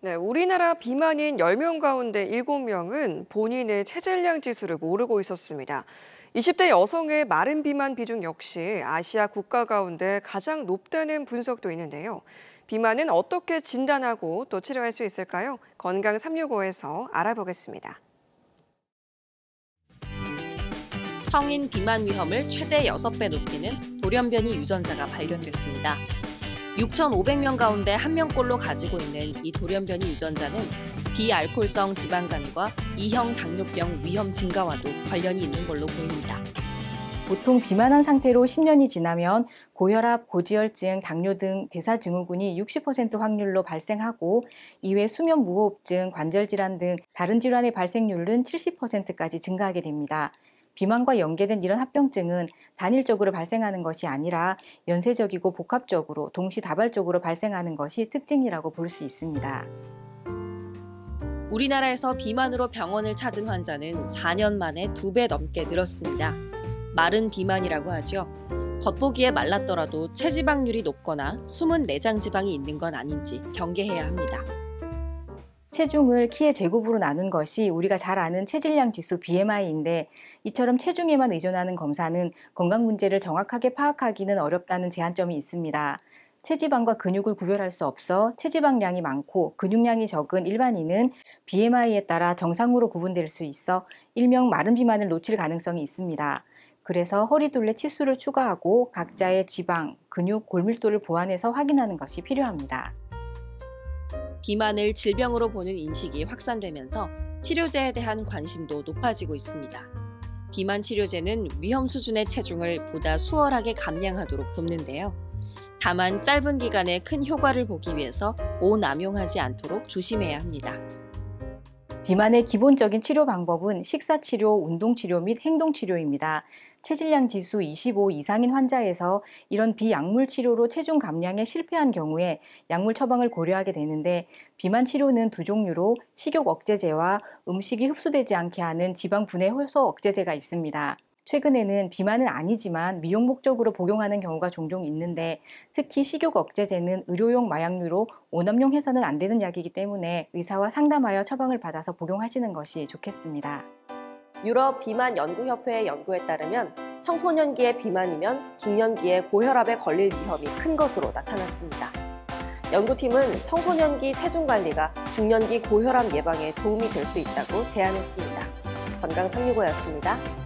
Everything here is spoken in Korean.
네, 우리나라 비만인 10명 가운데 7명은 본인의 체질량 지수를 모르고 있었습니다. 20대 여성의 마른 비만 비중 역시 아시아 국가 가운데 가장 높다는 분석도 있는데요. 비만은 어떻게 진단하고 또 치료할 수 있을까요? 건강 365에서 알아보겠습니다. 성인 비만 위험을 최대 6배 높이는 돌연변이 유전자가 발견됐습니다. 6,500명 가운데 1명꼴로 가지고 있는 이 돌연변이 유전자는 비알코올성 지방간과 2형 당뇨병 위험 증가와도 관련이 있는 걸로 보입니다. 보통 비만한 상태로 10년이 지나면 고혈압, 고지혈증, 당뇨 등 대사증후군이 60% 확률로 발생하고 이외 수면 무호흡증, 관절질환 등 다른 질환의 발생률은 70%까지 증가하게 됩니다. 비만과 연계된 이런 합병증은 단일적으로 발생하는 것이 아니라 연쇄적이고 복합적으로 동시다발적으로 발생하는 것이 특징이라고 볼 수 있습니다. 우리나라에서 비만으로 병원을 찾은 환자는 4년 만에 2배 넘게 늘었습니다. 마른 비만이라고 하죠. 겉보기에 말랐더라도 체지방률이 높거나 숨은 내장 지방이 있는 건 아닌지 경계해야 합니다. 체중을 키의 제곱으로 나눈 것이 우리가 잘 아는 체질량 지수 BMI인데 이처럼 체중에만 의존하는 검사는 건강 문제를 정확하게 파악하기는 어렵다는 제한점이 있습니다. 체지방과 근육을 구별할 수 없어 체지방량이 많고 근육량이 적은 일반인은 BMI에 따라 정상으로 구분될 수 있어 일명 마른 비만을 놓칠 가능성이 있습니다. 그래서 허리둘레 치수를 추가하고 각자의 지방, 근육, 골밀도를 보완해서 확인하는 것이 필요합니다. 비만을 질병으로 보는 인식이 확산되면서 치료제에 대한 관심도 높아지고 있습니다. 비만 치료제는 위험 수준의 체중을 보다 수월하게 감량하도록 돕는데요. 다만 짧은 기간에 큰 효과를 보기 위해서 오남용하지 않도록 조심해야 합니다. 비만의 기본적인 치료 방법은 식사치료, 운동치료 및 행동치료입니다. 체질량 지수 25 이상인 환자에서 이런 비약물 치료로 체중 감량에 실패한 경우에 약물 처방을 고려하게 되는데 비만 치료는 두 종류로 식욕 억제제와 음식이 흡수되지 않게 하는 지방 분해 효소 억제제가 있습니다. 최근에는 비만은 아니지만 미용 목적으로 복용하는 경우가 종종 있는데 특히 식욕 억제제는 의료용 마약류로 오남용해서는 안 되는 약이기 때문에 의사와 상담하여 처방을 받아서 복용하시는 것이 좋겠습니다. 유럽 비만 연구협회의 연구에 따르면 청소년기의 비만이면 중년기에 고혈압에 걸릴 위험이 큰 것으로 나타났습니다. 연구팀은 청소년기 체중 관리가 중년기 고혈압 예방에 도움이 될 수 있다고 제안했습니다. 건강 365였습니다.